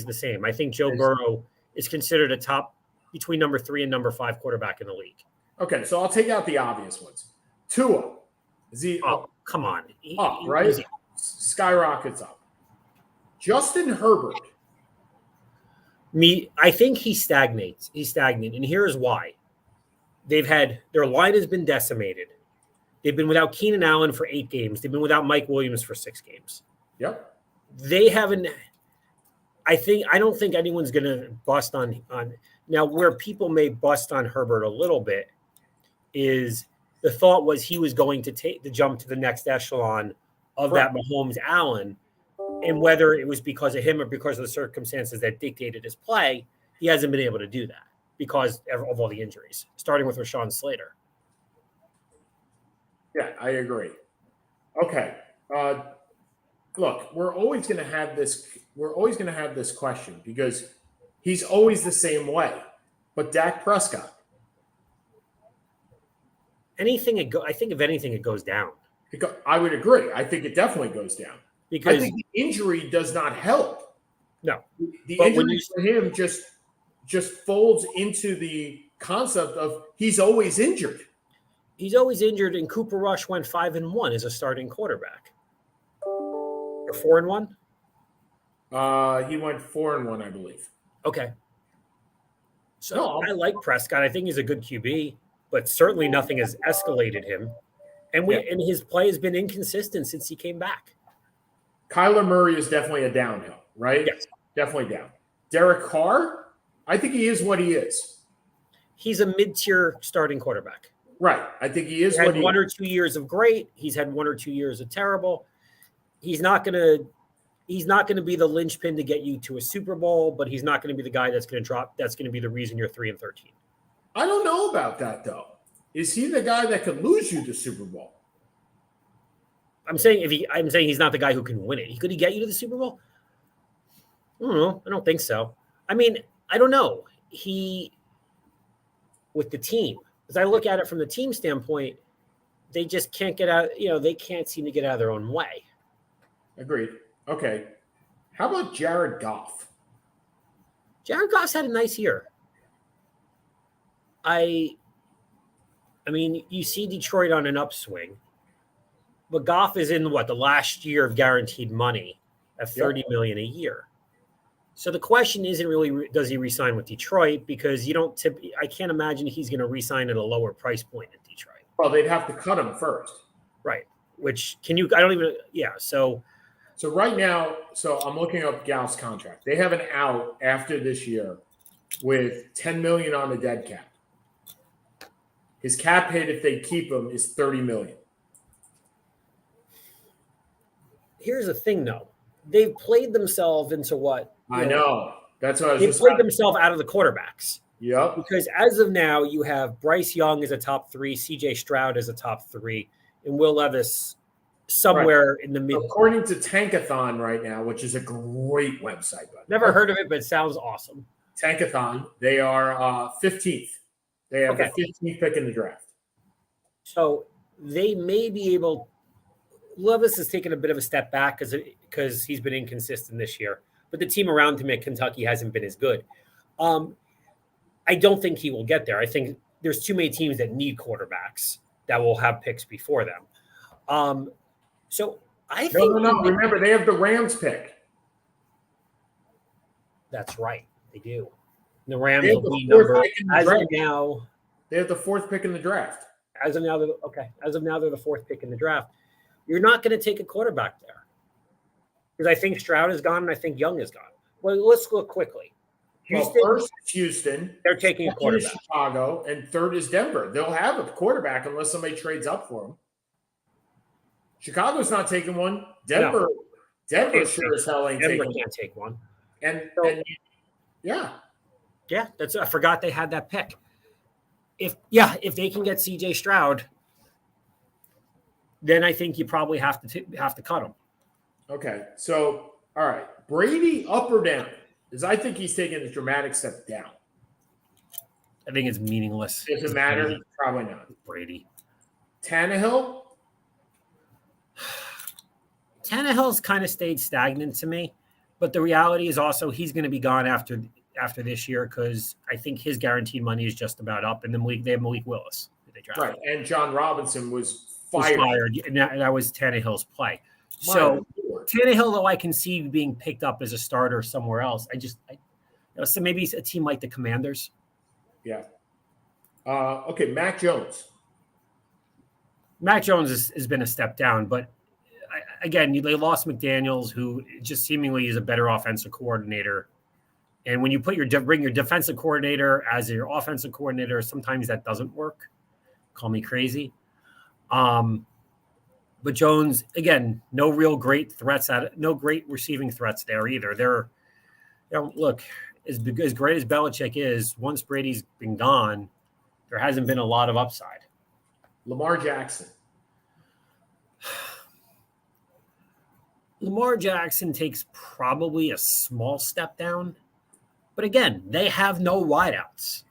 the same. I think Joe Burrow is considered a top between number 3 and number 5 quarterback in the league. Okay, so I'll take out the obvious ones. Tua, is he come on, up, right? Skyrockets up. Justin Herbert. I think he stagnates. He's stagnant, and here's why. Their line has been decimated. They've been without Keenan Allen for 8 games. They've been without Mike Williams for 6 games. Yep. They haven't. I don't think anyone's going to bust on now. Where people may bust on Herbert a little bit is the thought was he was going to take the jump to the next echelon of that Mahomes Allen, and whether it was because of him or because of the circumstances that dictated his play, he hasn't been able to do that because of all the injuries, starting with Rashawn Slater. Yeah, I agree. Okay. Look, we're always going to have this. We're always going to have this question because he's always the same way. But Dak Prescott. I think if anything, it goes down. I would agree. I think it definitely goes down because I think the injury does not help. No, the injury for him just folds into the concept of he's always injured. He's always injured, and Cooper Rush went 5-1 as a starting quarterback. Or 4-1? He went 4-1, I believe. Okay. So I like Prescott. I think he's a good QB, but certainly nothing has escalated him. And and his play has been inconsistent since he came back. Kyler Murray is definitely a downhill, right? Yes. Definitely down. Derek Carr, I think he is what he is. He's a mid-tier starting quarterback. Right. I think he is. He's had 1 or 2 years of great. He's had 1 or 2 years of terrible. He's not going to be the linchpin to get you to a Super Bowl, but he's not going to be the guy that's going to drop. That's going to be the reason you're 3-13. I don't know about that though. Is he the guy that could lose you the Super Bowl? I'm saying he's not the guy who can win it. Could he get you to the Super Bowl? I don't know. I don't think so. I mean, I don't know. With the team, as I look at it from the team standpoint, they just can't get out. They can't seem to get out of their own way. Agreed. Okay. How about Jared Goff? Jared Goff's had a nice year. I mean, you see Detroit on an upswing, but Goff is in the last year of guaranteed money at $30 million a year. So the question isn't really does he re-sign with Detroit, because I can't imagine he's going to re-sign at a lower price point in Detroit. Well, they'd have to cut him first. Right. I don't even So right now, I'm looking up Goff's contract. They have an out after this year with $10 million on the dead cap. His cap hit, if they keep him, is $30 million. Here's the thing, though. They've played themselves into what? I know. That's what I was They've played themselves out of the quarterbacks. Yep. Because as of now, you have Bryce Young as a top 3, CJ Stroud as a top 3, and Will Levis somewhere in the mid. According to Tankathon right now, which is a great website. Never heard of it, but it sounds awesome. Tankathon, they are 15th. They have the 15th pick in the draft. So they may be able. Levis has taken a bit of a step back because he's been inconsistent this year, but the team around him at Kentucky hasn't been as good. I don't think he will get there. I think there's too many teams that need quarterbacks that will have picks before them. So I think no. Remember, they have the Rams pick. That's right, they do. The Rams will be number as of now. They have the 4th pick in the draft. As of now, they're the 4th pick in the draft. You're not going to take a quarterback there because I think Stroud is gone and I think Young is gone. Well, let's look quickly. Houston, first is Houston. They're taking a quarterback. Is Chicago, and 3rd is Denver. They'll have a quarterback unless somebody trades up for him. Chicago's not taking one. Denver sure as hell ain't taking one. Denver can't take one. Yeah. I forgot they had that pick. If they can get CJ Stroud, then I think you probably have to cut him. Okay, so all right, Brady up or down? Because I think he's taking a dramatic step down. I think it's meaningless. Does it matter? Probably not. Brady. Tannehill's kind of stayed stagnant to me, but the reality is also he's going to be gone after after this year because I think his guaranteed money is just about up. And then they have Malik Willis. They drafted. Right. And John Robinson was Was fired. fired, and that was Tannehill's play. So Tannehill, though, I can see being picked up as a starter somewhere else. So maybe a team like the Commanders. Yeah. Okay, Mac Jones. Mac Jones has been a step down, but again, they lost McDaniels, who just seemingly is a better offensive coordinator. And when you bring your defensive coordinator as your offensive coordinator, sometimes that doesn't work. Call me crazy. But Jones, again, no real great threats no great receiving threats there either. They're, look, as great as Belichick is, once Brady's been gone, there hasn't been a lot of upside. Lamar Jackson. Lamar Jackson takes probably a small step down. But again, they have no wideouts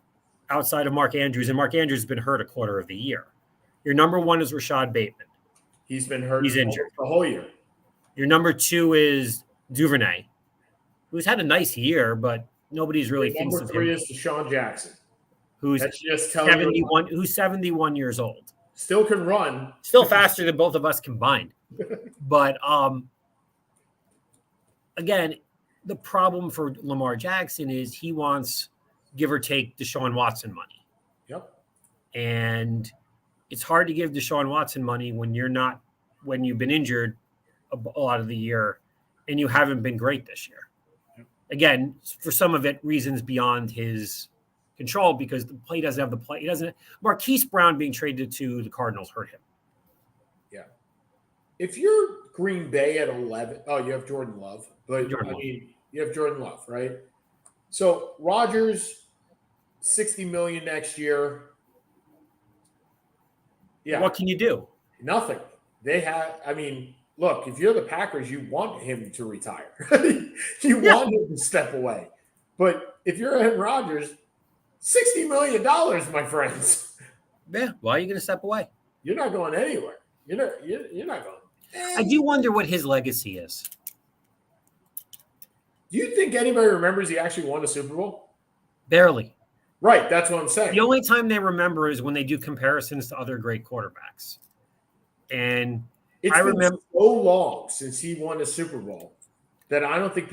outside of Mark Andrews, and Mark Andrews has been hurt a quarter of the year. Your number one is Rashad Bateman. He's been hurt. He's injured the whole year. Your number two is Duvernay, who's had a nice year, but nobody's really thinks of him. Number three is Deshaun Jackson, who's 71. Who's 71 years old. Still can run. Still faster than both of us combined. But again, the problem for Lamar Jackson is he wants, give or take, Deshaun Watson money. Yep. And it's hard to give Deshaun Watson money when you've been injured a lot of the year and you haven't been great this year. Yep. Again, for some of it, reasons beyond his control because he doesn't have the play. He doesn't. Marquise Brown being traded to the Cardinals hurt him. Yeah. If you're Green Bay at 11, you have Jordan Love, but you have Jordan Love, right? So Rodgers, $60 million next year. Yeah. What can you do? Nothing. Look, if you're the Packers, you want him to retire. You want him to step away. But if you're Aaron Rodgers, $60 million, my friends. Yeah. Why are you going to step away? You're not going anywhere. You're not going. I do wonder what his legacy is. Do you think anybody remembers he actually won a Super Bowl? Barely. Right. That's what I'm saying. The only time they remember is when they do comparisons to other great quarterbacks. And I remember so long since he won a Super Bowl that I think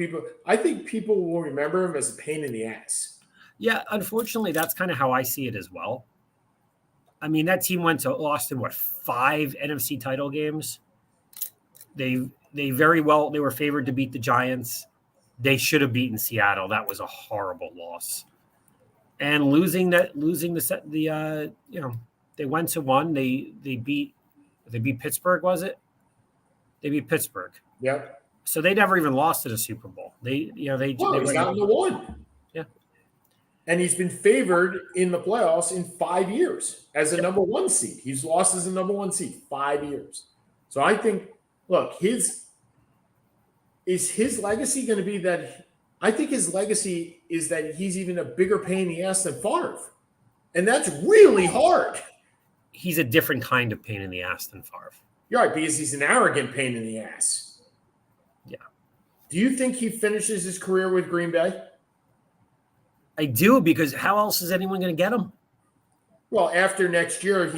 people will remember him as a pain in the ass. Yeah, unfortunately, that's kind of how I see it as well. I mean, that team lost in 5 NFC title games. They were favored to beat the Giants. They should have beaten Seattle. That was a horrible loss. And they went to one. They beat Pittsburgh, was it? They beat Pittsburgh. Yep. So they never even lost at a Super Bowl. He's gotten the one. Yeah. And he's been favored in the playoffs in 5 years as a number one seed. He's lost as a number one seed 5 years. So I think, look, his legacy going to be that? I think his legacy is that he's even a bigger pain in the ass than Favre. And that's really hard. He's a different kind of pain in the ass than Favre. You're right, because he's an arrogant pain in the ass. Yeah. Do you think he finishes his career with Green Bay? I do, because how else is anyone going to get him? Well, after next year,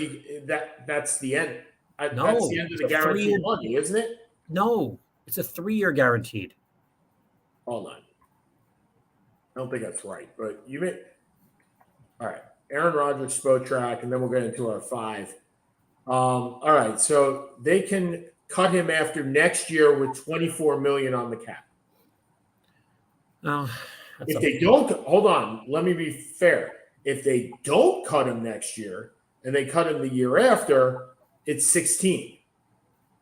that's the end. No, that's the end of the guaranteed money, isn't it? No, it's a 3-year guaranteed. Hold on. I don't think that's right, but you may. All right. Aaron Rodgers, Spotrac, and then we'll get into our 5. All right. So they can cut him after next year with $24 million on the cap. Oh, if they don't, hold on. Let me be fair. If they don't cut him next year and they cut him the year after, it's 16.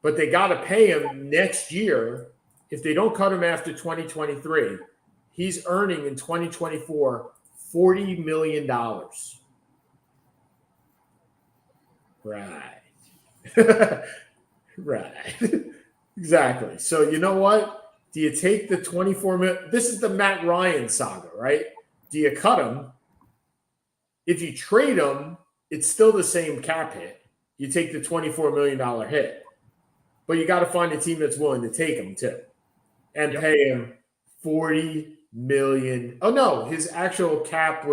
But they got to pay him next year. If they don't cut him after 2023, he's earning in 2024 $40 million. Right. Right. Exactly. So you know what? Do you take the 24 million? This is the Matt Ryan saga, right? Do you cut him? If you trade him, it's still the same cap hit. You take the $24 million hit. But you got to find a team that's willing to take him too. And pay him $40 million. Oh no, his actual cap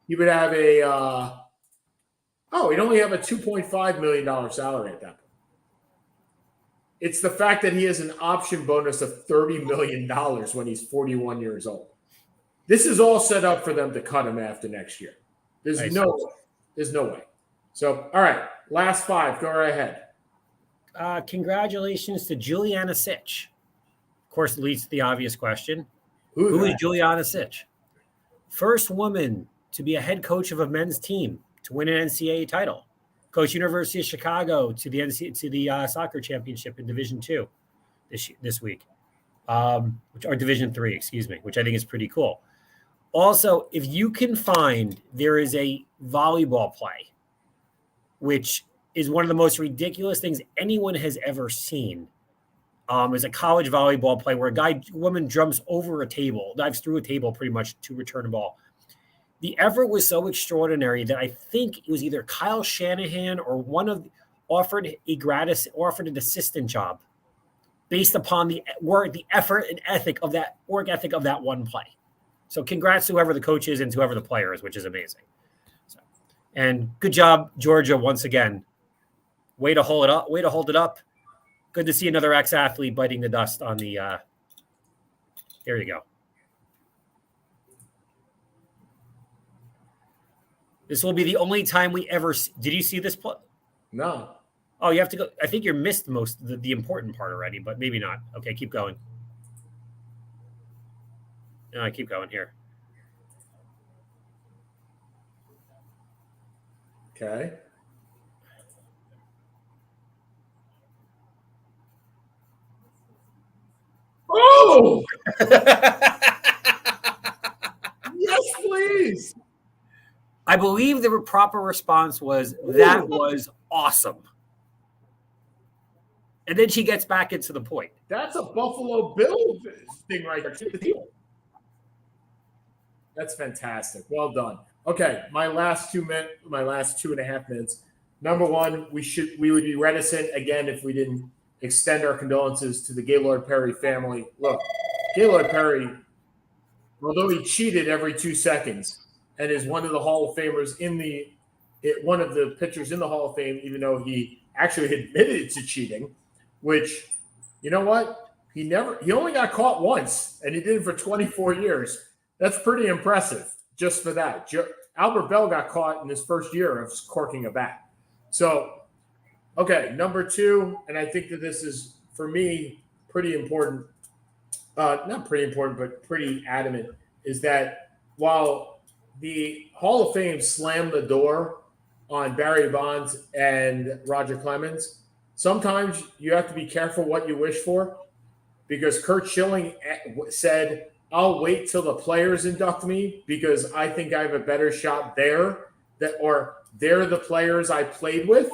he would have a. He'd only have a $2.5 million salary at that point. It's the fact that he has an option bonus of $30 million when he's 41 years old. This is all set up for them to cut him after next year. There's no way. So, all right, last 5. Go right ahead. Congratulations to Juliana Sitch. Of course, it leads to the obvious question. Who is Juliana Sitch? First woman to be a head coach of a men's team to win an NCAA title. Coach University of Chicago to the soccer championship in Division II this week, or Division III, excuse me, which I think is pretty cool. Also, if you can find, there is a volleyball play, which is one of the most ridiculous things anyone has ever seen. Is a college volleyball play where a woman jumps over a table, dives through a table pretty much to return a ball. The effort was so extraordinary that I think it was either Kyle Shanahan or offered an assistant job based upon the work, the effort and ethic of that one play. So congrats to whoever the coach is and to whoever the player is, which is amazing. So, and good job, Georgia, once again. Way to hold it up. Good to see another ex-athlete biting the dust on the there you go. This will be the only time we ever did you see this play? No. Oh, you have to go. I think you missed the important part already, but maybe not. Okay, keep going. No, I keep going here. Okay. Oh! Yes, please. I believe the proper response was, that was awesome. And then she gets back into the point. That's a Buffalo Bills thing right there. That's fantastic. Well done. Okay, my last 2.5 minutes. Number one, we would be reticent again if we didn't extend our condolences to the Gaylord Perry family. Look, Gaylord Perry, although he cheated every 2 seconds and is one of the Hall of Famers one of the pitchers in the Hall of Fame, even though he actually admitted to cheating, which, you know what? He only got caught once, and he did it for 24 years. That's pretty impressive just for that. Albert Bell got caught in his first year of corking a bat. So, okay, number 2, and I think that this is, for me, pretty important. Not pretty important, but pretty adamant, is that while the Hall of Fame slammed the door on Barry Bonds and Roger Clemens, sometimes you have to be careful what you wish for, because Curt Schilling said, I'll wait till the players induct me because I think I have a better shot there, or they're the players I played with.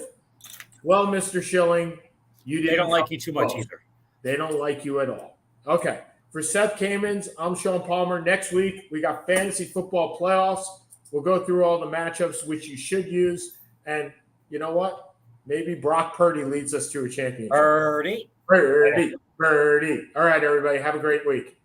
Well, Mr. Schilling, they don't like you too much either. They don't like you at all. Okay. For Seth Kamens, I'm Sean Palmer. Next week, we got fantasy football playoffs. We'll go through all the matchups, which you should use. And you know what? Maybe Brock Purdy leads us to a championship. Purdy. All right, everybody. Have a great week.